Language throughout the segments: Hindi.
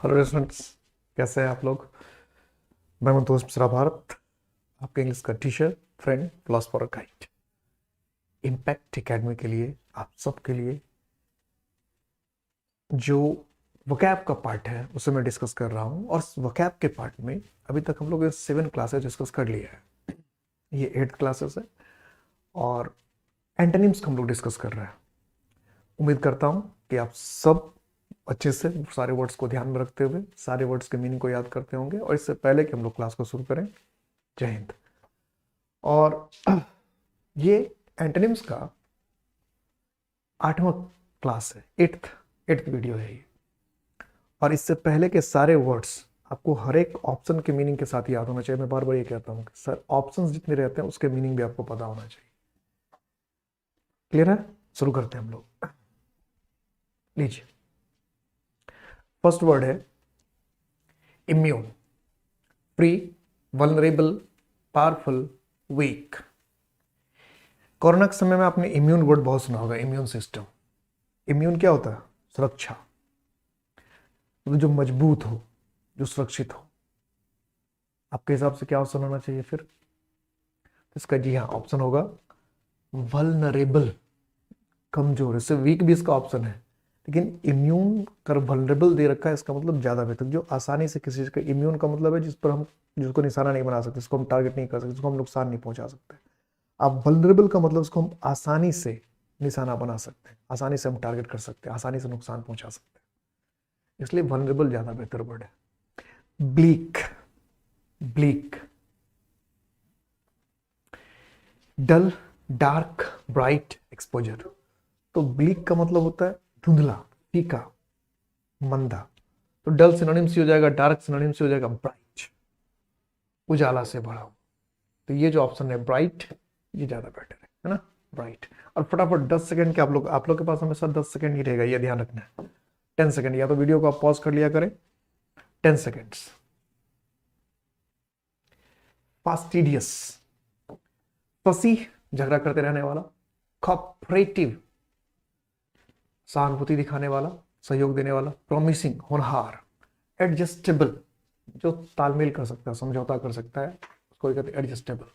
हेलो स्टूडेंट्स, कैसे हैं आप लोग। मैं मंतोष मिश्रा भारत, आपके इंग्लिश का टीचर, फ्रेंड, फिलोसफर और गाइड। इम्पैक्ट एकेडमी के लिए आप सबके लिए जो वोकैब का पार्ट है उसे मैं डिस्कस कर रहा हूँ। और वोकैब के पार्ट में अभी तक हम लोग 7 क्लासेस डिस्कस कर लिया है। ये 8th क्लासेस है और एंटोनिम्स का हम लोग डिस्कस कर रहे हैं। उम्मीद करता हूँ कि आप सब अच्छे से सारे वर्ड्स को ध्यान में रखते हुए सारे वर्ड्स के मीनिंग को याद करते होंगे। और इससे पहले कि हम लोग क्लास को शुरू करें, जय हिंद। और ये एंटोनिम्स का 8वां क्लास है, 8th वीडियो है ये। और इससे पहले के सारे वर्ड्स आपको हर एक ऑप्शन के मीनिंग के साथ याद होना चाहिए। मैं बार बार ये कहता हूँ कि सर ऑप्शंस जितने रहते हैं उसके मीनिंग भी आपको पता होना चाहिए। क्लियर है? शुरू करते हैं हम लोग। लीजिए, फर्स्ट वर्ड है immune. Free, vulnerable, powerful, weak. Corona के समय में आपने इम्यून वर्ड बहुत सुना होगा। इम्यून सिस्टम, इम्यून क्या होता है? सुरक्षा, तो जो मजबूत हो, जो सुरक्षित हो। आपके हिसाब से क्या ऑप्शन होना चाहिए फिर? इसका जी हाँ ऑप्शन होगा वल्नरेबल, कमजोर। इससे वीक भी इसका ऑप्शन है, लेकिन इम्यून कर वल्नरेबल दे रखा है, इसका मतलब ज्यादा बेहतर। जो आसानी से किसी का, इम्यून का मतलब है जिस पर हम, जिसको निशाना नहीं बना सकते, जिसको हम टारगेट नहीं कर सकते, जिसको हम नुकसान नहीं पहुंचा सकते। अब वल्नरेबल का मतलब उसको हम आसानी से निशाना बना सकते हैं, आसानी से हम टारगेट कर सकते हैं, आसानी से नुकसान पहुंचा सकते हैं। इसलिए वल्नरेबल ज्यादा बेहतर वर्ड है। ब्लीक, ब्लीक, डल, डार्क, ब्राइट, एक्सपोजर। तो ब्लीक का मतलब होता है धुंधला, फीका, मंदा। तो डल सिनोनिम से हो जाएगा, डार्क सिनोनिम से हो जाएगा ब्राइट, उजाला से भरा हुआ। तो ये जो ऑप्शन है ब्राइट, ये ज्यादा बेटर है ना, ब्राइट। और फटाफट 10 सेकंड के आप लोग के पास हमेशा 10 सेकंड ही रहेगा, ये ध्यान रखना है। 10 सेकंड, या तो वीडियो को आप पॉज कर लिया करें। 10 सेकंड्स। फास्टिडियस, फसी, झगड़ा करते रहने वाला। कॉपरेटिव, सहानुभूति दिखाने वाला, सहयोग देने वाला। प्रॉमिसिंग, होनहार। एडजस्टेबल, जो तालमेल कर सकता है, समझौता कर सकता है, उसको कहते हैं एडजस्टेबल।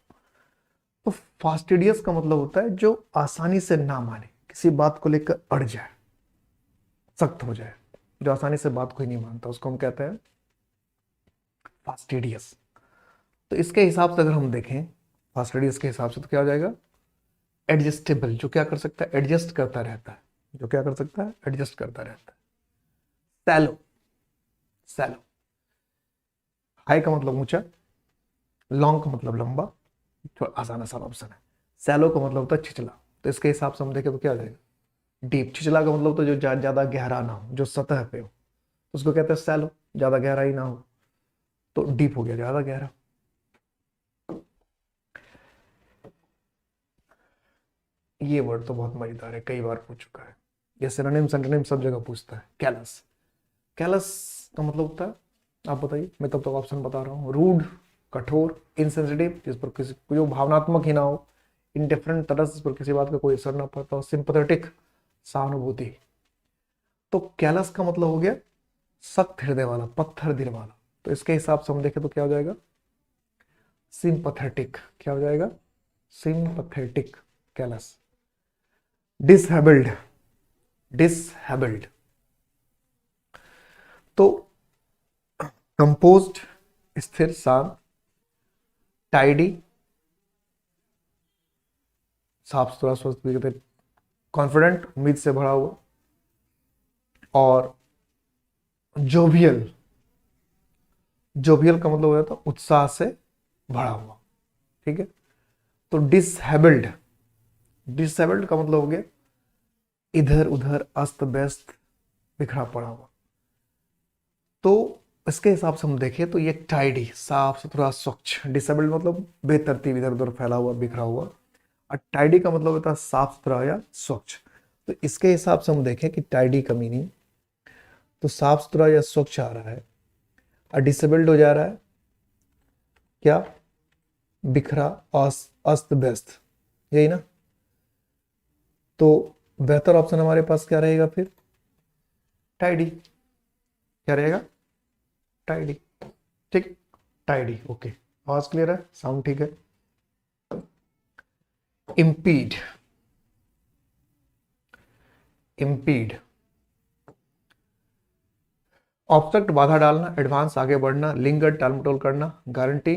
तो फास्टिडियस का मतलब होता है जो आसानी से ना माने, किसी बात को लेकर अड़ जाए, सख्त हो जाए, जो आसानी से बात को ही नहीं मानता, उसको हम कहते हैं फास्टिडियस। तो इसके हिसाब से अगर हम देखें, फास्टिडियस के हिसाब से तो क्या हो जाएगा? एडजस्टेबल, जो क्या कर सकता है? एडजस्ट करता रहता है। जो क्या कर सकता है? एडजस्ट करता रहता है। सैलो, सैलो, हाई का मतलब ऊंचा, लॉन्ग का मतलब लंबा। थोड़ा आसान आसान ऑप्शन है। सैलो का मतलब होता है छिचला। तो इसके हिसाब से हम देखें तो क्या हो जाएगा? डीप। छिचला का मतलब तो जो ज्यादा गहरा ना हो, जो सतह पे हो, उसको कहते हैं सैलो। ज्यादा गहरा ही ना हो तो डीप हो गया, ज्यादा गहरा। ये वर्ड तो बहुत मजेदार है, कई बार पूछ चुका है। ये सिनोनिम सिनोनिम सब जगह पूछता है। कैलस, कैलस का मतलब होता है, आप बताइए, मैं तब तक ऑप्शन बता रहा हूँ। रूड, कठोर, इनसेंसिटिव, जिस पर किसी जो भावनात्मक ही ना हो। इंडिफरेंट, तरस, जिस पर किसी बात का कोई असर ना पड़ता हो। सिंपैथेटिक, सहानुभूति। तो कैलस का मतलब हो गया सख्त हृदय वाला, पत्थर दिल वाला। तो इसके हिसाब से हम देखें तो क्या हो जाएगा? सिंपैथेटिक। क्या हो जाएगा? Sympathetic, callous. Dishevelled, dishevelled. तो कंपोज्ड, स्थिर, शांत। टाइडी, साफ सुथरा, स्वस्थ। कॉन्फिडेंट, उम्मीद से भरा हुआ। और जोवियल, जोवियल का मतलब हो जाता है उत्साह से भरा हुआ। ठीक है। तो डिसहेबल्ड, डिसहेबल्ड का मतलब हो गया इधर उधर, अस्त व्यस्त, बिखरा पड़ा हुआ। तो इसके हिसाब से हम देखें तो ये टाइडी, साफ सुथरा, स्वच्छ। डिसेबल्ड मतलब बेतरतीब, इधर उधर फैला हुआ, बिखरा हुआ। और टाइडी का मतलब होता है साफ सुथरा या स्वच्छ। तो इसके हिसाब से हम देखें कि टाइडी का मीनिंग तो साफ सुथरा या स्वच्छ आ रहा है, और डिसेबल्ड हो जा रहा है क्या? बिखरा, अस्त व्यस्त, यही ना। तो बेहतर ऑप्शन हमारे पास क्या रहेगा फिर? टाइडी। क्या रहेगा? टाइडी। ठीक, टाइडी। ओके, आवाज क्लियर है, साउंड ठीक है। इम्पीड, इम्पीड ऑब्स्ट्रक्ट बाधा डालना, एडवांस आगे बढ़ना, लिंगर टालमटोल करना, गारंटी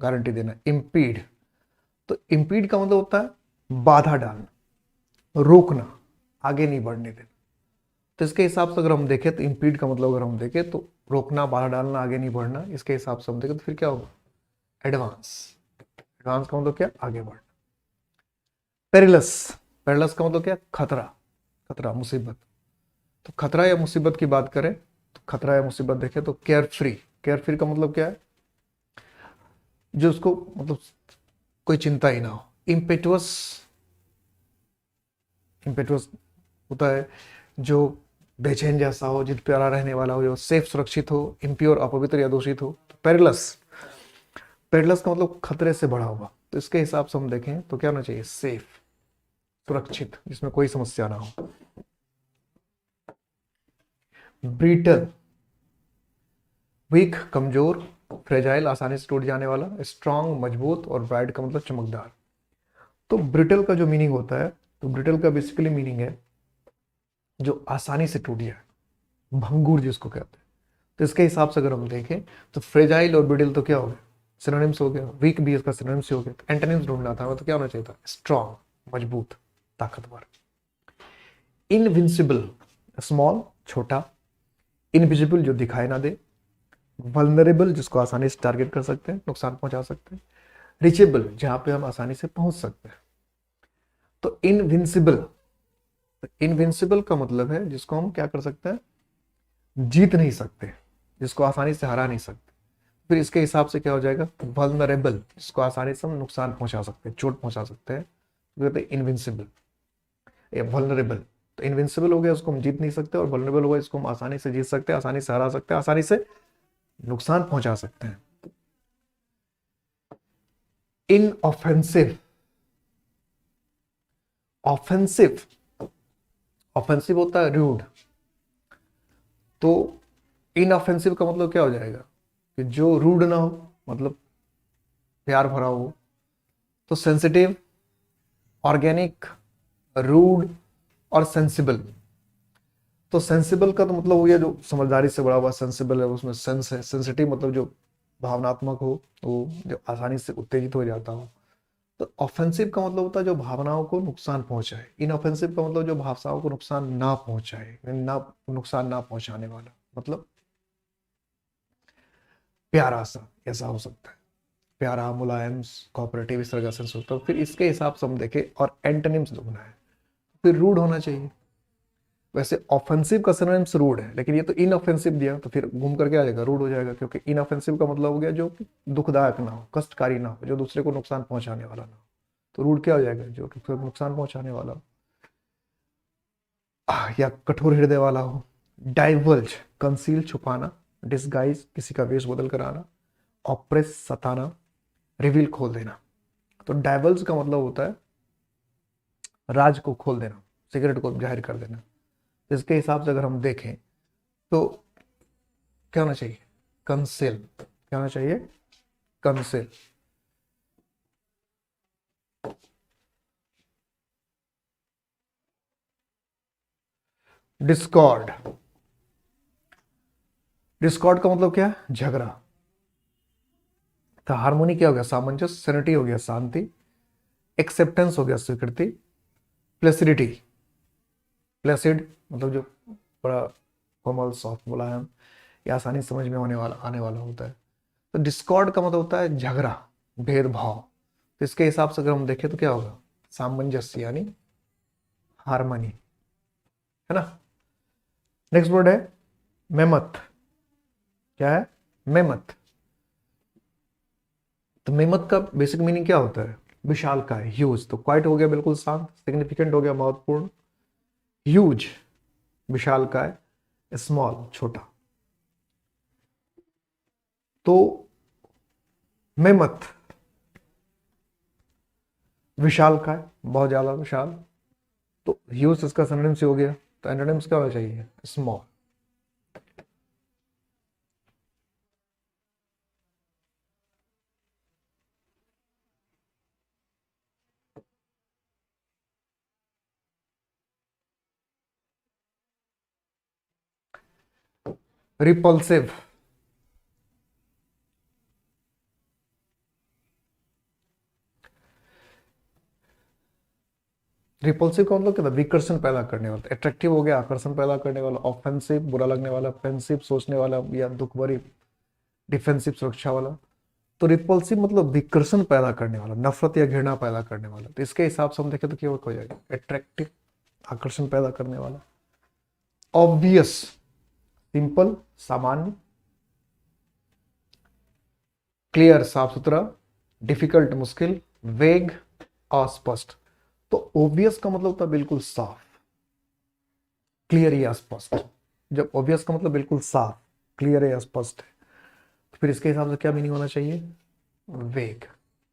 गारंटी देना। इम्पीड, तो इम्पीड का मतलब होता है बाधा डालना, रोकना, आगे नहीं बढ़ने देना। तो इसके हिसाब से अगर हम देखें तो इम्पीड का मतलब अगर हम देखें तो रोकना, बाधा डालना, आगे नहीं बढ़ना। इसके हिसाब से हम देखें तो फिर क्या होगा, एडवांस। एडवांस का मतलब क्या, आगे बढ़ना। पेरिलस, पेरिलस का मतलब क्या, खतरा, खतरा, मुसीबत। तो खतरा या मुसीबत की बात करें तो खतरा या मुसीबत देखें तो केयर फ्री। केयर फ्री का मतलब क्या है, जो उसको मतलब कोई चिंता ही ना हो। इम्पेटुअस, इम्पेटुअस होता है जो बेचैन जैसा हो, जिद प्यारा रहने वाला हो, जो सेफ सुरक्षित हो, इम्प्योर अपवित्र या दूषित हो। तो पेरिलस, पेरिलस का मतलब खतरे से बढ़ा हुआ। तो इसके हिसाब से हम देखें तो क्या होना चाहिए, सेफ, सुरक्षित, जिसमें कोई समस्या ना हो। ब्रीटल, वीक, कमजोर, फ्रेजाइल, आसानी से टूट जाने वाला। स्ट्रांग, मजबूत, और ब्राइट का मतलब चमकदार। तो ब्रिटल का जो मीनिंग होता है, तो ब्रिटल का बेसिकली मीनिंग है जो आसानी से टूट जाए, भंगुर जिसको कहते हैं। तो इसके हिसाब से अगर हम देखें तो फ्रेजाइल और ब्रिटल तो क्या हो गया, सिनोनिम्स हो गया। वीक भी इसका सिनोनिम्स हो गया। तो एंटोनिम्स ढूंढना था, तो क्या होना चाहिए था, स्ट्रांग, मजबूत, ताकतवर। इनविंसिबल, स्मॉल, छोटा। इनविजिबल, जो दिखाई ना दे। वल्नरेबल, जिसको आसानी से टारगेट कर सकते हैं, नुकसान पहुंचा सकते हैं। रीचेबल, जहां पे हम आसानी से पहुंच सकते हैं। तो इनविंसिबल, इनविंसिबल का मतलब है जिसको हम क्या कर सकते हैं, जीत नहीं सकते, जिसको आसानी से हरा नहीं सकते। फिर इसके हिसाब से क्या हो जाएगा, वल्नरेबल, जिसको आसानी से हम नुकसान पहुंचा सकते हैं, चोट पहुंचा सकते हैं, तो कहते हैं इनविंसिबल या वल्नरेबल। तो इनविंसिबल हो गया, उसको हम जीत नहीं सकते, और वल्नरेबल हो गया, इसको हम आसानी से जीत सकते हैं, आसानी से हरा सकते हैं, आसानी से नुकसान पहुंचा सकते हैं। इनऑफेंसिव, ऑफेंसिव, ऑफेंसिव होता है रूड। तो इनऑफेंसिव का मतलब क्या हो जाएगा, कि जो रूड ना हो, मतलब प्यार भरा हो। तो सेंसिटिव, ऑर्गेनिक, रूड, और सेंसिबल। तो सेंसिबल का तो मतलब हो गया जो समझदारी से बड़ा हुआ, सेंसिबल है, उसमें सेंस है। सेंसिटिव मतलब जो भावनात्मक हो, वो जो आसानी से उत्तेजित हो जाता हो। तो ऑफेंसिव का मतलब होता है जो भावनाओं को नुकसान पहुंचाए। इनऑफेंसिव का मतलब जो भावनाओं को नुकसान ना पहुंचाए, ना नुकसान ना पहुंचाने वाला, मतलब प्यारा सा, ऐसा हो सकता है। प्यारा, मुलायम, कोऑपरेटिव, इस तरह का सेंस होता है। फिर इसके हिसाब से हम देखें और एंटोनिम्स ढूंढना है। फिर रूड होना चाहिए। वैसे ऑफेंसिव का सिनोनिम्स रूड है, लेकिन ये तो इनऑफेंसिव दिया, तो फिर घूम करके आ जाएगा, रूड हो जाएगा। क्योंकि इनऑफेंसिव का मतलब हो गया जो दुखदायक ना हो, कष्टकारी ना हो, जो दूसरे को नुकसान पहुंचाने वाला ना हो। तो रूड क्या हो जाएगा, जो दूसरे को नुकसान पहुंचाने वाला हो, या कठोर हृदय वाला हो। डाइवर्ज, कंसील, छुपाना। डिसगाइज, किसी का वेश बदल कर आना। ऑप्रेस, सताना। रिवील, खोल देना। तो डाइवर्ज का मतलब होता है राज को खोल देना, सिगरेट को जाहिर कर देना। इसके हिसाब से अगर हम देखें तो क्या होना चाहिए, कंसेल। क्या होना चाहिए, कंसेल। डिस्कॉर्ड, डिस्कॉर्ड का मतलब क्या है, झगड़ा। तो हार्मोनी क्या हो गया, सामंजस्य। सेनिटी हो गया, शांति। एक्सेप्टेंस हो गया, स्वीकृति। प्लेसिडिटी, प्लेसिड मतलब जो बड़ा कोमल, सॉफ्ट, मुलायम, या आसानी से समझ में आने वाला होता है। तो डिस्कॉर्ड का मतलब होता है झगड़ा, भेदभाव। तो इसके हिसाब से अगर हम देखें तो क्या होगा, सामंजस्य यानी हारमोनी, है ना। नेक्स्ट वर्ड है मेमत। क्या है, मेमत। तो मेमत का बेसिक मीनिंग क्या होता है, विशाल का है, ह्यूज। तो क्वाइट हो गया बिल्कुल शांत, सिग्निफिकेंट हो गया महत्वपूर्ण, ह्यूज विशाल का है, स्मॉल छोटा। तो मेमत विशाल का है, बहुत ज्यादा विशाल। तो ह्यूज इसका सिनोनिम्स हो गया। तो एंटोनिम्स क्या होना चाहिए, स्मॉल। रिपल्सिव, रिपल्सिव का मतलब क्या था? विकर्षण पैदा करने वाला। अट्रैक्टिव हो गया आकर्षण पैदा करने वाला, ऑफेंसिव बुरा लगने वाला, पेंसिव सोचने वाला या दुख भरी, डिफेंसिव सुरक्षा वाला। तो रिपल्सिव मतलब विकर्षण पैदा करने वाला, नफरत या घृणा पैदा करने वाला। तो इसके हिसाब से हम देखें तो क्या हो जाएगा? अट्रैक्टिव, आकर्षण पैदा करने वाला। ऑब्वियस, सिंपल, सामान्य। क्लियर, साफ सुथरा। डिफिकल्ट, मुश्किल। वेग, अस्पष्ट। तो ऑब्वियस का मतलब होता है बिल्कुल साफ, क्लियर या स्पष्ट। जब ऑब्वियस का मतलब बिल्कुल साफ, क्लियर या स्पष्ट है, तो फिर इसके हिसाब से क्या मीनिंग होना चाहिए? वेग,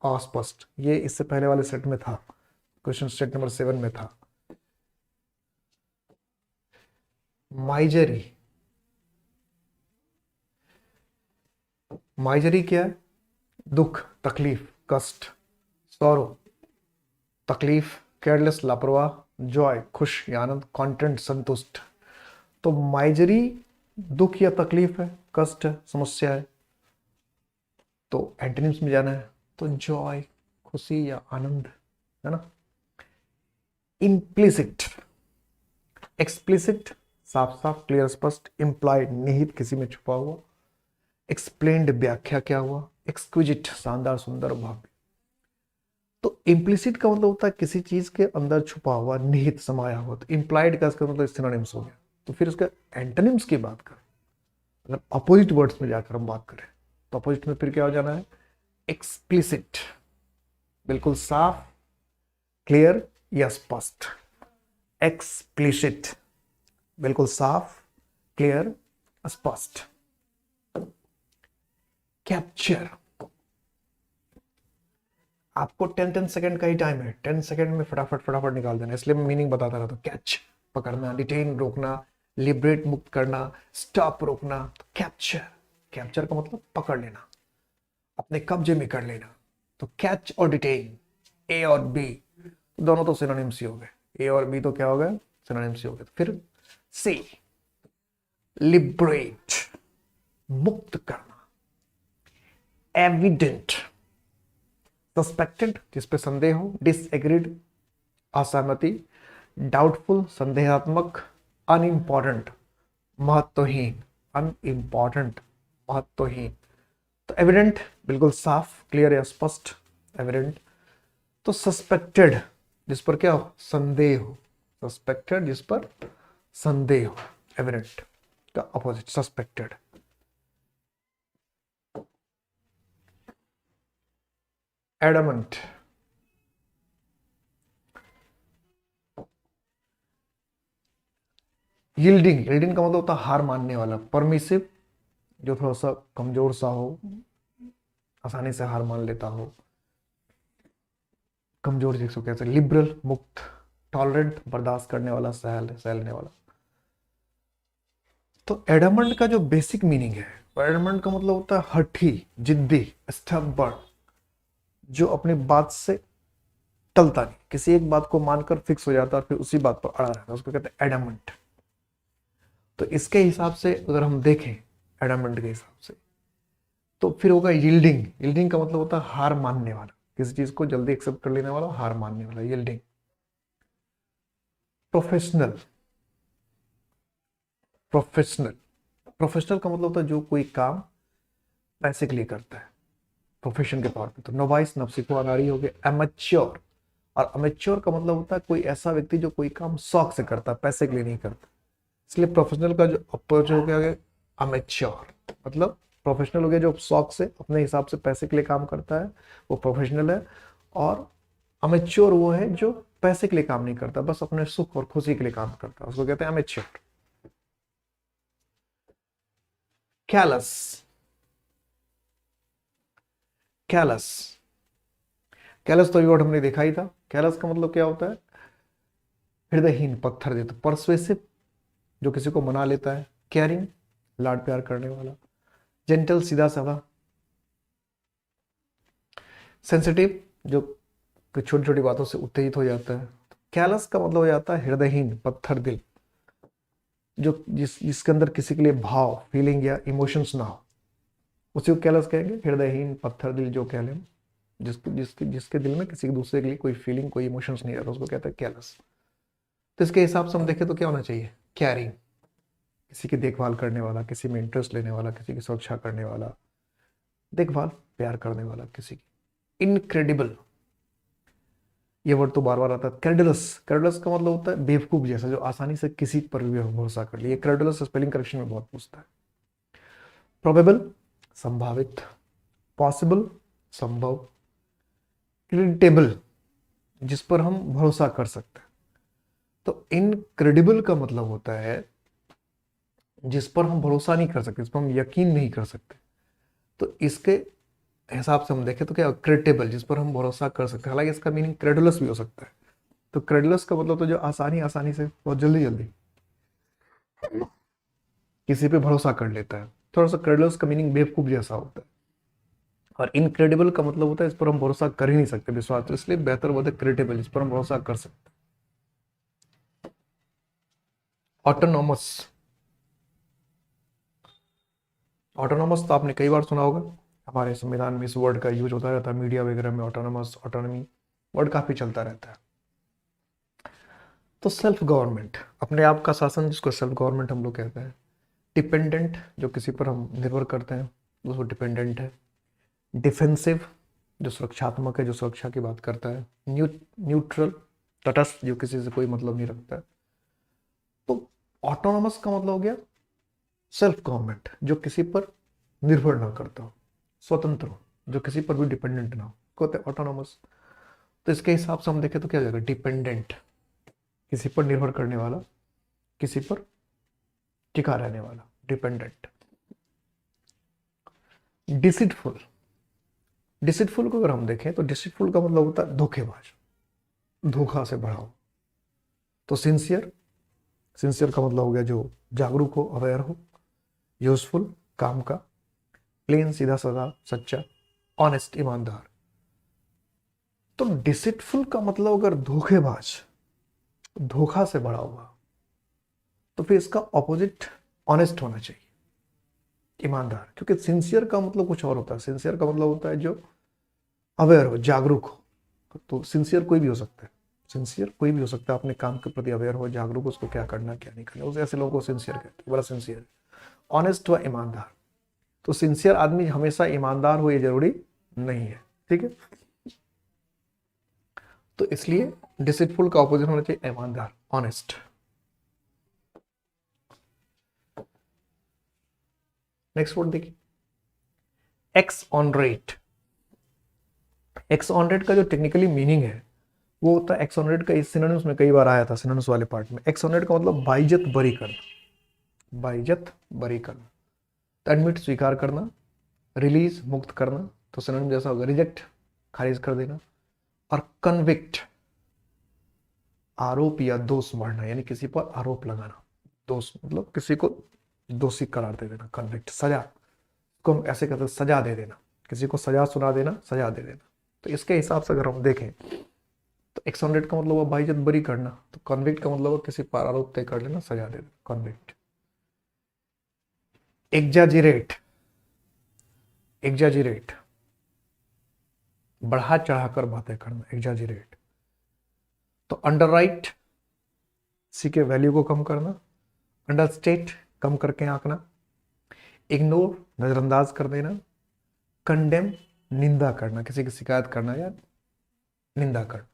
अस्पष्ट। ये इससे पहले वाले सेट में था, क्वेश्चन सेट नंबर 7 में था। माइजरी, माइजरी क्या है? दुख, तकलीफ, कष्ट। सॉरो, तकलीफ। केयरलेस, लापरवाह। जॉय, खुश या आनंद। कॉन्टेंट, संतुष्ट। तो माइजरी दुख या तकलीफ है, कष्ट है, समस्या है। तो एंटोनिम्स में जाना है, तो जॉय, खुशी या आनंद, है ना। इम्प्लिसिट, एक्सप्लिसिट, साफ साफ, क्लियर, स्पष्ट। इम्प्लाइड, निहित, किसी में छुपा हुआ। एक्सप्लेन्ड, व्याख्या क्या हुआ। एक्सक्विजिट, शानदार, सुंदर, भव्य। तो इम्प्लिसिट का मतलब होता है किसी चीज के अंदर छुपा हुआ, निहित, समाया हुआ। तो इम्प्लाइड का इसका मतलब सिनोनिम्स हो गया। तो फिर उसका एंटोनिम्स की बात करें, अगर अपोजिट वर्ड्स में जाकर हम बात करें, तो अपोजिट में फिर क्या हो जाना है? एक्सप्लिसिट, बिल्कुल साफ, क्लियर या स्पष्ट। एक्सप्लिसिट, बिल्कुल साफ, क्लियर, स्पष्ट। कैप्चर, आपको 10 सेकंड का ही टाइम है, 10 सेकंड में फटाफट फटाफट निकाल देना, इसलिए मैं मीनिंग बताता रहता हूँ। कैच, पकड़ना। डिटेन, रोकना। लिबरेट, मुक्त करना। स्टॉप, रोकना। तो कैप्चर, कैप्चर का मतलब पकड़ लेना, अपने कब्जे में कर लेना। तो कैच और डिटेन, ए और बी दोनों तो सिनोनिम्स ही हो गए। ए और बी तो क्या हो गए? सिनोनिम्स ही हो गए। तो फिर सी, लिबरेट, मुक्त करना। एविडेंट, सस्पेक्टेड, जिस पे संदेह हो। डिसएग्रीड, असहमति। डाउटफुल, संदेहात्मक। अनइम्पॉर्टेंट, महत्वहीन। अनइम्पॉर्टेंट, महत्वहीन। तो एविडेंट, बिल्कुल साफ, क्लियर या स्पष्ट, एविडेंट। तो सस्पेक्टेड, जिस पर क्या हो? संदेह हो। सस्पेक्टेड, जिस पर संदेह हो। एविडेंट का अपोजिट सस्पेक्टेड। एडमंट, यील्डिंग, यील्डिंग का मतलब होता है हार मानने वाला। परमिसिव, जो थोड़ा सा कमजोर सा हो, आसानी से हार मान लेता हो, कमजोर जिसको कहते हैं। लिबरल, मुक्त। टॉलरेंट, बर्दाश्त करने वाला, सहलने वाला। तो एडमंड का जो बेसिक मीनिंग है, एडमंड का मतलब होता है हठी, जिद्दी, स्टबर्न, जो अपनी बात से टलता नहीं, किसी एक बात को मानकर फिक्स हो जाता है और फिर उसी बात पर अड़ा रहता है, उसको कहते हैं एडमंड। तो इसके हिसाब से अगर हम देखें, एडमंड के हिसाब से, तो फिर होगा यील्डिंग। यील्डिंग का मतलब होता है हार मानने वाला, किसी चीज को जल्दी एक्सेप्ट कर लेने वाला, हार मानने वाला, यील्डिंग। प्रोफेशनल, प्रोफेशनल, प्रोफेशनल का मतलब होता है जो कोई काम पैसे के लिए करता है, प्रोफेशन के तौर पे। तो नोवाइस, नवसिखुआ, नारी हो गए। एमेच्योर, और अमेच्योर का मतलब होता है कोई ऐसा व्यक्ति जो कोई काम शौक से करता है, पैसे के लिए नहीं करता। इसलिए प्रोफेशनल का जो अप्रोच हो गया अमेच्योर, मतलब प्रोफेशनल हो गया जो शौक से, अपने हिसाब से पैसे के लिए काम करता है, वो प्रोफेशनल है। और अमेच्योर वो है जो पैसे के लिए काम नहीं करता, बस अपने सुख और खुशी के लिए काम करता है, उसको कहते हैं अमेच्योर। कैलस, कैलस, कैलस तो वर्ड हमने देखा ही था। कैलस का मतलब क्या होता है? हृदयहीन, पत्थर देता। परसुएसिव, जो किसी को मना लेता है। केयरिंग, लाड प्यार करने वाला। जेंटल, सीधा साधा। सेंसिटिव, जो छोटी छोटी बातों से उत्तेजित हो जाता है। कैलस का मतलब हो जाता है हृदयहीन, पत्थर दिल। जो जिसके अंदर किसी के लिए भाव, फीलिंग या इमोशंस ना हो, उसी को कैलस कहेंगे। हृदयहीन, पत्थर दिल जो कह लें, जिसके दिल में किसी दूसरे के लिए कोई फीलिंग, कोई इमोशंस नहीं रहता, उसको कहते हैं कैलस। तो इसके हिसाब से हम देखें तो क्या होना चाहिए? कैरिंग, किसी की देखभाल करने वाला, किसी में इंटरेस्ट लेने वाला, किसी की सुरक्षा करने वाला, देखभाल प्यार करने वाला किसी की। इनक्रेडिबल, ये वर्ड तो बार बार आता है। क्रेडुलस, क्रेडुलस का मतलब होता है बेवकूफ जैसा, जो आसानी से किसी पर भी भरोसा कर लिए। क्रेडुलस स्पेलिंग करेक्शन में बहुत पूछता है। प्रोबेबल, संभावित। पॉसिबल, संभव। क्रेडिटेबल, जिस पर हम भरोसा कर सकते हैं। तो इनक्रेडिबल का मतलब होता है जिस पर हम भरोसा नहीं कर सकते, जिस पर हम यकीन नहीं कर सकते। तो इसके हिसाब से हम देखें तो क्या, क्रेडिटेबल, जिस पर हम भरोसा कर सकते हैं। हालांकि इसका मीनिंग क्रेडुलस भी हो सकता है। तो क्रेडुलस का मतलब तो जो आसानी आसानी से, बहुत जल्दी जल्दी किसी पे भरोसा कर लेता है। थोड़ा सा क्रेडुलस का मीनिंग बेवकूफ जैसा होता है। और इनक्रेडिबल का मतलब होता है इस पर हम भरोसा कर ही नहीं सकते, विश्वास। तो इसलिए बेहतर होता है क्रेडिटेबल, जिस पर हम भरोसा कर सकते हैं। ऑटोनॉमस, ऑटोनॉमस तो आपने कई बार सुना होगा। हमारे संविधान में इस वर्ड का यूज होता रहता है, मीडिया वगैरह में ऑटोनॉमस, ऑटोनॉमी वर्ड काफी चलता रहता है। तो सेल्फ गवर्नमेंट, अपने आप का शासन, जिसको सेल्फ गवर्नमेंट हम लोग कहते हैं। डिपेंडेंट, जो किसी पर हम निर्भर करते हैं, उसको डिपेंडेंट है। डिफेंसिव, जो सुरक्षात्मक है, जो सुरक्षा की बात करता है। न्यूट्रल, तटस्थ, जो किसी से कोई मतलब नहीं रखता है। तो ऑटोनॉमस का मतलब हो गया सेल्फ गवर्नमेंट, जो किसी पर निर्भर ना करता हो, स्वतंत्र हो, जो किसी पर भी डिपेंडेंट ना हो, कहते हैं ऑटोनॉमस। तो इसके हिसाब से हम देखें तो क्या हो जाएगा? डिपेंडेंट, किसी पर निर्भर करने वाला, किसी पर टिका रहने वाला, डिपेंडेंट। डिसिटफुल, डिसिटफुल को अगर हम देखें तो डिसिटफुल का मतलब होता है धोखेबाज, धोखा से भरा हो। तो सिंसियर, सिंसियर का मतलब हो गया जो जागरूक हो, अवेयर हो। यूजफुल, काम का। प्लेन, सीधा साधा, सच्चा। ऑनेस्ट, ईमानदार। तो डिसिटफुल का मतलब अगर धोखेबाज, धोखा से भरा हुआ, तो फिर इसका ऑपोजिट ऑनेस्ट होना चाहिए, ईमानदार। क्योंकि सिंसियर का मतलब कुछ और होता है। सिंसियर का मतलब होता है जो अवेयर हो, जागरूक हो। तो सिंसियर कोई भी हो सकता है, सिंसियर कोई भी हो सकता है, अपने काम के प्रति अवेयर हो, जागरूक, उसको क्या करना क्या नहीं करना, उस ऐसे लोगों को सिंसियर कहते हैं, बड़ा सिंसियर। ऑनेस्ट व ईमानदार, तो सिंसियर आदमी हमेशा ईमानदार हो ये जरूरी नहीं है, ठीक है। तो इसलिए डिसिटफुल का ऑपोजिट होना चाहिए ईमानदार, ऑनेस्ट। नेक्स्ट वर्ड देखिए, x on rate. X on rate का जो टेक्निकली मीनिंग है वो होता है, एक्स ऑन रेट का इस सिनोनिम्स में कई बार आया था, सिनोनिम्स वाले पार्ट में। एक्स ऑन रेट का मतलब बाइज्जत बरी करना, बाइज्जत बरी करना। तो एडमिट, स्वीकार करना। रिलीज, मुक्त करना, तो सिनोनिम जैसा होगा रिजेक्ट, खारिज कर देना। और कन्विक्ट, आरोप या दोष मढ़ना, यानी किसी पर आरोप लगाना। दोष मतलब किसी को दोषी करार दे देना, कन्विक्ट। सजा को हम ऐसे कहते हैं, सजा दे देना, किसी को सजा सुना देना, सजा दे देना। तो इसके हिसाब से अगर हम देखें तो एक्सोनेट का मतलब हुआ बाइज्जत बरी करना, तो कन्विक्ट का मतलब हुआ किसी पर आरोप तय कर लेना, सजा दे देना, कन्विक्ट। एग्जाजिरेट, एग्जाजिरेट, बढ़ा चढ़ाकर बातें करना, एग्जाजिरेट। तो अंडरराइट, सी के वैल्यू को कम करना। अंडरस्टेट, कम करके आंकना। इग्नोर, नजरअंदाज कर देना। कंडेम, निंदा करना, किसी की शिकायत करना या निंदा करना।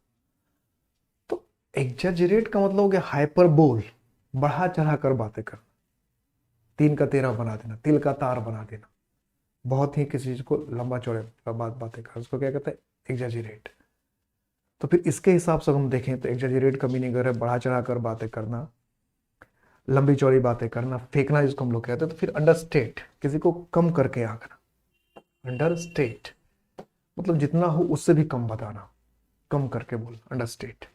तो एग्जाजिरेट का मतलब हो गया हाइपरबोल, बढ़ा चढ़ाकर बातें करना, तीन का तेरह बना देना, तिल का तार बना देना, बहुत ही किसी चीज को लंबा चौड़े बातें करना, उसको क्या कहते हैं? एग्जाजिरेट। तो फिर इसके हिसाब से हम देखें तो एग्जाजिरेट का मीनिंग है बढ़ा चढ़ाकर बातें करना, लंबी चौड़ी बातें करना, फेंकना जिसको हम लोग कहते हैं। तो फिर अंडरस्टेट, किसी को कम करके आंकना, अंडरस्टेट मतलब जितना हो उससे भी कम बताना, कम करके बोलना, अंडरस्टेट।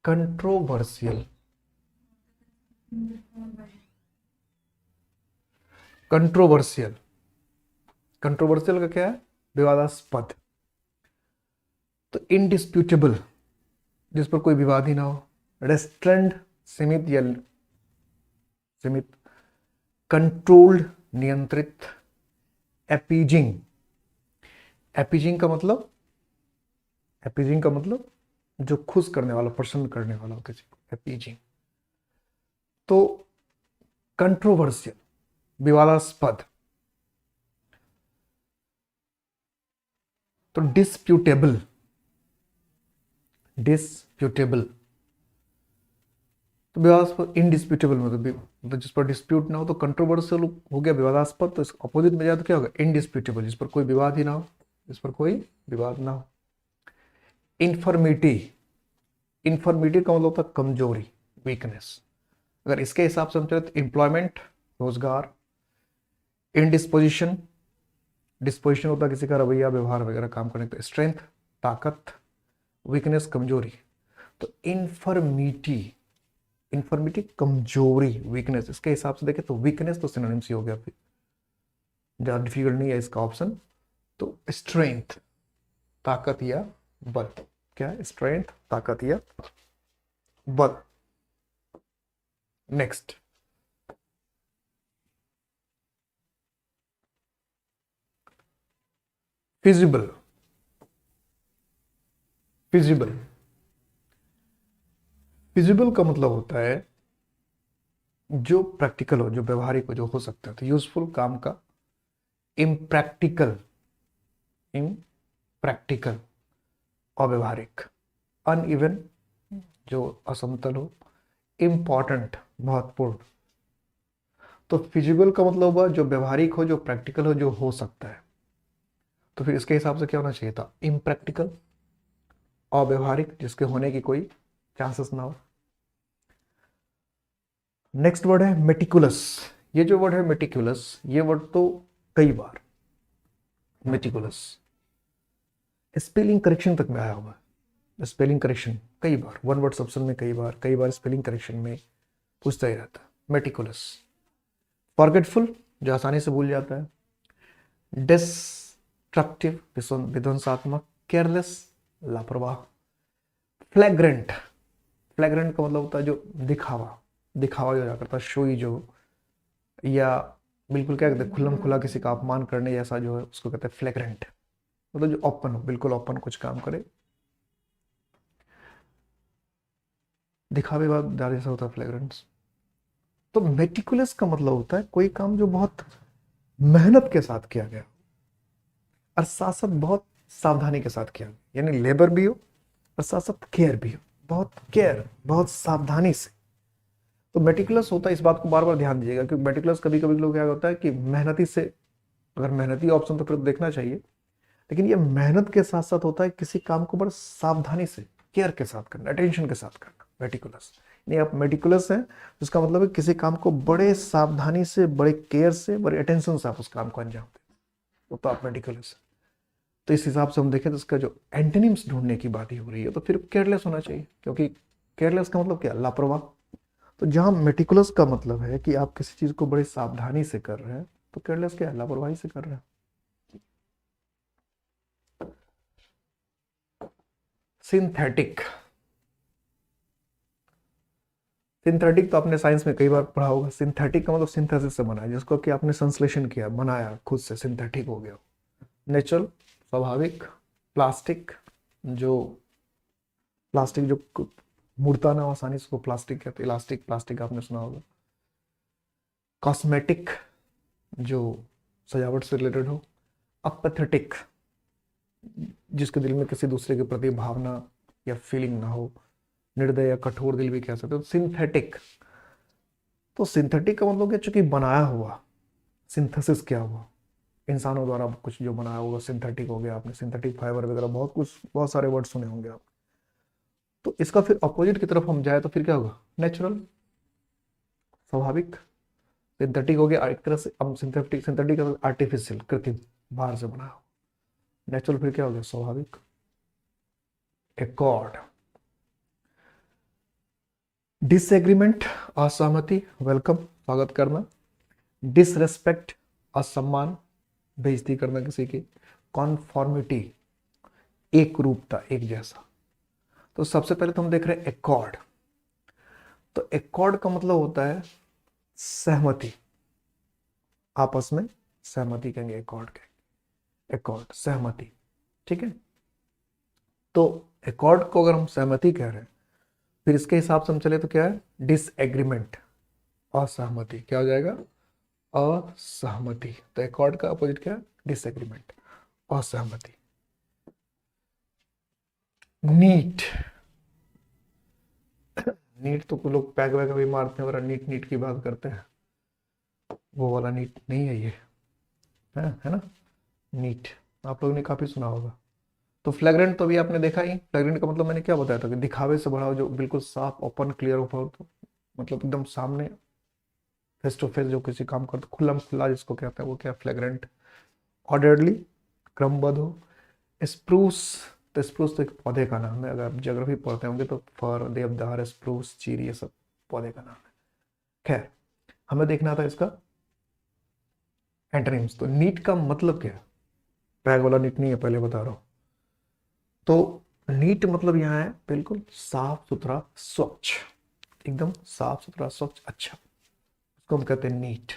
कंट्रोवर्शियल, कंट्रोवर्शियल, कंट्रोवर्शियल का क्या है? विवादास्पद। तो इनडिस्प्यूटेबल, जिस पर कोई विवाद ही ना हो। रेस्ट्रेंड सीमित या सीमित, कंट्रोल्ड नियंत्रित, एपीजिंग, एपीजिंग का मतलब, एपीजिंग का मतलब जो खुश करने वाला, प्रसन्न करने वाला हो किसी को, एपीजिंग। तो कंट्रोवर्शियल, विवादास्पद। तो डिस्प्यूटेबल, डिस्प्यूटेबल तो विवादास्पद, इनडिस्प्यूटेबल मतलब जिस पर डिस्प्यूट ना हो। तो कंट्रोवर्शियल हो गया विवादास्पद, तो इसके अपोजिट में जाए तो क्या होगा, इनडिस्प्यूटेबल, जिस पर कोई विवाद ही ना हो, जिस पर कोई विवाद ना हो। इन्फर्मिटी, इन्फर्मिटी का मतलब होता है कमजोरी, वीकनेस। अगर इसके हिसाब से हम चले तो एम्प्लॉयमेंट, रोजगार। इनडिस्पोजिशन, डिस्पोजिशन होता है किसी का रवैया, व्यवहार वगैरह काम करने का। स्ट्रेंथ, ताकत, वीकनेस, कमजोरी। तो इन्फर्मिटी, इन्फर्मिटी कमजोरी, वीकनेस। इसके हिसाब से देखें तो वीकनेस तो सिनोनिम्स ही हो गया, फिर ज़्यादा डिफिकल्ट नहीं है इसका ऑप्शन। तो स्ट्रेंथ, ताकत या बल। क्या है? स्ट्रेंथ, ताकत या बल। नेक्स्ट, फिजिबल, फिजिबल, फिजिबल का मतलब होता है जो प्रैक्टिकल हो, जो व्यवहारिक हो, जो हो सकता है। तो यूजफुल काम का। Impractical, impractical, अव्यवहारिक। अनइवन, जो असमतल हो। इम्पॉर्टेंट, महत्वपूर्ण। तो फिजिबल का मतलब हुआ जो व्यवहारिक हो, जो प्रैक्टिकल हो, जो हो सकता है। तो फिर इसके हिसाब से क्या होना चाहिए था, इम्प्रैक्टिकल, अव्यवहारिक, जिसके होने की कोई चांसेस ना हो। नेक्स्ट वर्ड है मेटिकुलस। ये जो वर्ड है मेटिकुलस, ये वर्ड तो कई बार मेटिकुलस स्पेलिंग करेक्शन तक में आया हुआ है। स्पेलिंग करेक्शन कई बार, वन वर्ड ऑप्शन में कई बार स्पेलिंग करेक्शन में पूछता ही रहता है। मेटिकुलस। फॉरगेटफुल, जो आसानी से भूल जाता है। डिस्ट्रक्टिव, विध्वंसात्मक। केयरलेस, लापरवाह। फ्लैग्रेंट, फ्लैग्रेंट का मतलब होता है जो दिखावा, दिखावा जो करता है, शोई जो, या बिल्कुल क्या कहते हैं, खुल्लम खुला किसी का अपमान करने जैसा जो है, उसको कहते हैं फ्लैग्रेंट। मतलब जो ओपन हो, बिल्कुल ओपन कुछ काम करे, दिखावे बाद जैसा होता है फ्लैग्रेंस। तो मेटिकुलस का मतलब होता है कोई काम जो बहुत मेहनत के साथ किया गया और साथ साथ बहुत सावधानी के साथ किया गया, यानी लेबर भी हो और साथ साथ केयर भी हो, बहुत केयर, बहुत सावधानी से। तो मेटिकुलस होता है, इस बात को बार बार ध्यान दीजिएगा, क्योंकि मेटिकुलस कभी कभी लोग क्या होता है कि मेहनती से, अगर मेहनती ऑप्शन तो फिर देखना चाहिए, लेकिन ये मेहनत के साथ साथ होता है किसी काम को बड़े सावधानी से, केयर के साथ करना, अटेंशन के साथ करना, मेटिकुलस। नहीं, आप मेटिकुलस हैं, इसका मतलब है किसी काम को बड़े सावधानी से, बड़े केयर से, बड़े अटेंशन से आप उस काम को अंजाम दें, तो आप मेटिकुलस। तो इस हिसाब से हम देखें तो इसका जो एंटोनिम्स ढूंढने की बात ही हो रही है, तो फिर केयरलेस होना चाहिए, क्योंकि केयरलेस का मतलब क्या, लापरवाह। तो जहां मेटिकुलस का मतलब है कि आप किसी चीज को बड़ी सावधानी से कर रहे हैं, तो केयरलेस क्या है, लापरवाही से कर रहे हैं। सिंथेटिक, सिंथेटिक तो आपने साइंस में कई बार पढ़ा होगा। सिंथेटिक का मतलब सिंथेसिस से बना है, जिसको कि आपने संश्लेषण किया, बनाया खुद से, सिंथेटिक हो गया। नेचुरल, स्वाभाविक। प्लास्टिक, जो प्लास्टिक जो मुड़ता ना हो आसानी से, उसको प्लास्टिक कहते हैं। इलास्टिक, प्लास्टिक आपने सुना होगा। कॉस्मेटिक, जो सजावट से रिलेटेड हो। अपैथेटिक, जिसके दिल में किसी दूसरे के प्रति भावना या फीलिंग ना हो, निर्दय या कठोर दिल भी कह सकते हो। सिंथेटिक, तो सिंथेटिक का मतलब क्या, चूंकि बनाया हुआ, सिंथेसिस क्या हुआ, इंसानों द्वारा कुछ जो बनाया हुआ सिंथेटिक हो गया। आपने सिंथेटिक फाइबर वगैरह बहुत कुछ, बहुत सारे वर्ड सुने होंगे आप। तो इसका फिर अपोजिट की तरफ हम जाए तो फिर क्या होगा, नेचुरल, स्वाभाविक। सिंथेटिक हो गया एक तरह से, अब सिंथेटिक, सिंथेटिक आर्टिफिशियल, कृत्रिम, बाहर से बना हो। नेचुरल फिर क्या हो गया, स्वाभाविक। एकॉर्ड, डिसएग्रीमेंट, असहमति, वेलकम, स्वागत करना। डिसरेस्पेक्ट, असम्मान, बेइज्जती करना किसी की। कॉन्फॉर्मिटी, एक रूपता, एक जैसा। तो सबसे पहले तो हम देख रहे हैं एकॉर्ड। तो एकॉर्ड का मतलब होता है सहमति, आपस में सहमति कहेंगे एकॉर्ड के, एकॉर्ड सहमति, ठीक है। तो एकॉर्ड को अगर हम सहमति कह रहे हैं, फिर इसके हिसाब से हम चले तो क्या है, डिसएग्रीमेंट, असहमति, क्या हो जाएगा, असहमति। तो एकॉर्ड का अपोजिट क्या है, डिसएग्रीमेंट, असहमति। नीट, नीट तो कुछ लोग पैग वैग भी मारते हैं और नीट नीट की बात करते हैं, वो वाला नीट नहीं है ये, है ना, नीट आप लोगों ने काफी सुना होगा। तो फ्लैग्रेंट तो अभी आपने देखा ही, फ्लैग्रेंट का मतलब मैंने क्या बताया था कि दिखावे से भरा हो, जो बिल्कुल साफ ओपन क्लियर हो, तो मतलब एकदम सामने फेस टू फेस जो किसी काम करते, खुल्लम खुल्ला जिसको कहते हैं, वो क्या फ्लैग्रेंट। ऑर्डरली, क्रमबद्ध हो। स्प्रूस, तो स्प्रूस तो एक पौधे का नाम है, अगर आप ज्योग्राफी पढ़ते होंगे तो फर, देवदार, स्प्रूस, चीर, ये सब पौधे का नाम है। खैर, हमें देखना था इसका एंटोनिम्स। तो नीट का मतलब क्या है, पैग वाला नीट नहीं है, पहले बता रहा हूं। तो नीट मतलब यहाँ है बिल्कुल साफ सुथरा स्वच्छ, एकदम साफ सुथरा स्वच्छ अच्छा, उसको हम कहते हैं नीट।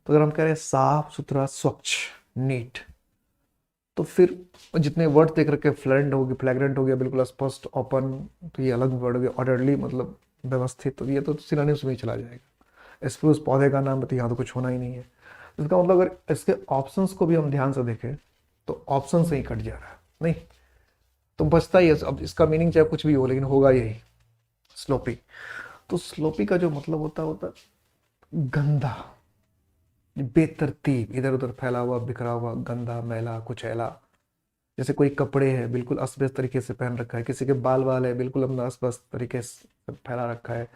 तो अगर हम कह रहे हैं साफ सुथरा स्वच्छ नीट, तो फिर जितने वर्ड देख रखे, फ्लैग्रेंट हो गया, फ्लैग्रेंट हो गया बिल्कुल स्पष्ट ओपन, तो ये अलग वर्ड हो गया। ऑर्डरली मतलब व्यवस्थित, तो ये तो सिनोनिम्स में ही चला जाएगा। स्प्रूस पौधे का नाम, तो यहाँ तो कुछ होना ही नहीं है। इसका मतलब अगर इसके ऑप्शंस को भी हम ध्यान से देखें तो ऑप्शन से ही कट जा रहा है, नहीं तो बचता ही है। अब इसका मीनिंग चाहे कुछ भी हो, लेकिन होगा यही, स्लोपी। तो स्लोपी का जो मतलब होता गंदा, बेतरतीब, इधर उधर फैला हुआ, बिखरा हुआ, गंदा, मैला, कुचैला। जैसे कोई कपड़े है बिल्कुल अस्त व्यस्त तरीके से पहन रखा है, किसी के बाल वाल है बिल्कुल अपना अस्त व्यस्त तरीके से फैला रखा है,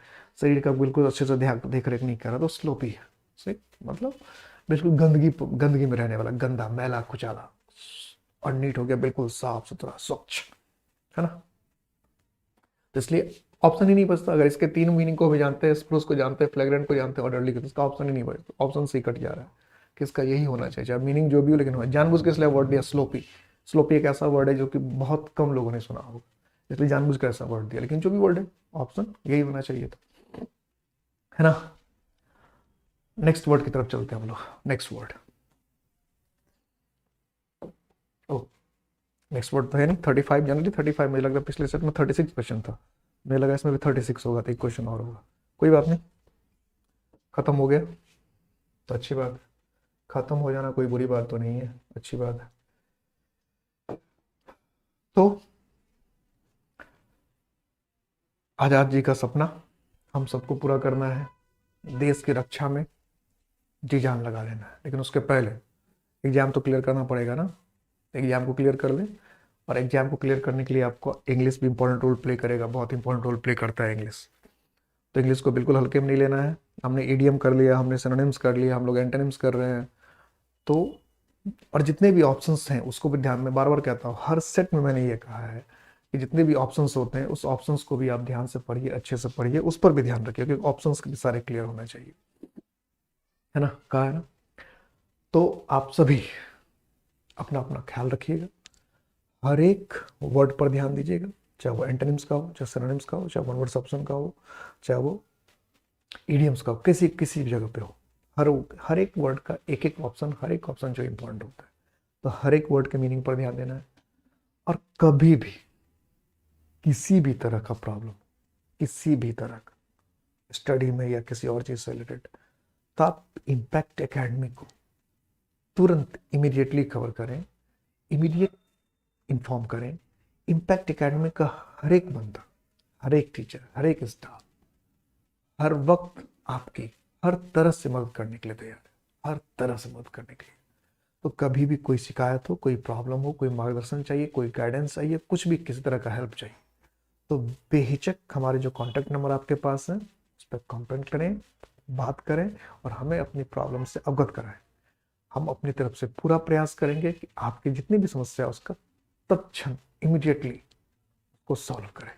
शरीर का बिल्कुल अच्छे से देख रेख नहीं कर रहा, तो स्लोपी है। सही मतलब बिल्कुल गंदगी गंदगी में रहने वाला, गंदा, मैला, कुचाला। और नीट हो गया बिल्कुल साफ सुथरा स्वच्छ, है ना। तो इसलिए ऑप्शन ही नहीं बचता। अगर इसके तीन मीनिंग को भी जानते हैं, स्प्रूस को जानते हैं, फ्लैग्रेंट को जानते हैं, ऑर्डरली को, तो इसका ऑप्शन ही नहीं बचता, ऑप्शन से ही कट जा रहा है कि इसका यही होना चाहिए, चाहे मीनिंग जो भी हो, लेकिन जानबूझ के इसलिए वर्ड दिया स्लोपी। स्लोपी एक ऐसा वर्ड है जो कि बहुत कम लोगों ने सुना होगा, इसलिए जानबूझ कर ऐसा वर्ड दिया, लेकिन जो भी वर्ड है ऑप्शन यही होना चाहिए था, है ना। नेक्स्ट वर्ड की तरफ चलते हैं हम लोग। नेक्स्ट वर्ड, ओ नेक्स्ट वर्ड तो है नहीं, 35 जनरली 35, मुझे लगता है पिछले सेट में 36 क्वेश्चन था, मुझे लगा इसमें भी 36 होगा, तो एक क्वेश्चन और होगा, कोई बात नहीं, खत्म हो गया तो अच्छी बात है। खत्म हो जाना कोई बुरी बात तो नहीं है, अच्छी बात है। तो आजाद जी का सपना हम सबको पूरा करना है, देश की रक्षा में जी जान लगा लेना है, लेकिन उसके पहले एग्जाम तो क्लियर करना पड़ेगा ना। एग्जाम को क्लियर कर लें, और एग्जाम को क्लियर करने के लिए आपको इंग्लिश भी इंपॉर्टेंट रोल प्ले करेगा, बहुत इंपॉर्टेंट रोल प्ले करता है इंग्लिश। तो इंग्लिश को बिल्कुल हल्के में नहीं लेना है। हमने ईडीएम कर लिया, हमने सिनोनिम्स कर लिया, हम लोग एंटोनिम्स कर रहे हैं। तो और जितने भी ऑप्शंस हैं उसको भी ध्यान में, बार बार कहता हूँ, हर सेट में मैंने ये कहा है कि जितने भी ऑप्शंस होते हैं उस ऑप्शंस को भी आप ध्यान से पढ़िए, अच्छे से पढ़िए, उस पर भी ध्यान रखिए, क्योंकि ऑप्शंस भी सारे क्लियर होने चाहिए, है ना, कहा है ना। तो आप सभी अपना अपना ख्याल रखिएगा, हर एक वर्ड पर ध्यान दीजिएगा, चाहे वो एंटोनिम्स का हो, चाहे सिनोनिम्स का हो, चाहे वन वर्ड ऑप्शन का हो, चाहे वो ईडियम्स का हो, किसी किसी भी जगह पे हो, हर एक वर्ड का एक एक ऑप्शन, हर एक ऑप्शन जो इंपॉर्टेंट होता है, तो हर एक वर्ड के मीनिंग पर ध्यान देना है। और कभी भी किसी भी तरह का प्रॉब्लम, किसी भी तरह का स्टडी में या किसी और चीज से रिलेटेड, तो आप इम्पैक्ट एकेडमी को तुरंत इमीडिएटली कवर करें, इमीडिएट इन्फॉर्म करें। इम्पैक्ट एकेडमी का हर एक बंदा, हर एक टीचर, हर एक स्टाफ हर वक्त आपकी हर तरह से मदद करने के लिए तैयार है, हर तरह से मदद करने के लिए। तो कभी भी कोई शिकायत हो, कोई प्रॉब्लम हो, कोई मार्गदर्शन चाहिए, कोई गाइडेंस चाहिए, कुछ भी किसी तरह का हेल्प चाहिए, तो बेहिचक हमारे जो कॉन्टैक्ट नंबर आपके पास है उस पर कॉन्टेक्ट करें, बात करें, और हमें अपनी प्रॉब्लम से अवगत कराएं। हम अपनी तरफ से पूरा प्रयास करेंगे कि आपकी जितनी भी समस्या है उसका तत्क्षण इमीडिएटली उसको सॉल्व करें।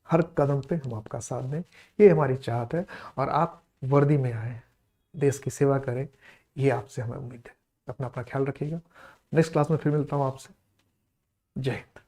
हर कदम पे हम आपका साथ दें, ये हमारी चाहत है। और आप वर्दी में आए, देश की सेवा करें, ये आपसे हमें उम्मीद है। अपना अपना ख्याल रखिएगा। नेक्स्ट क्लास में फिर मिलता हूँ आपसे। जय हिंद।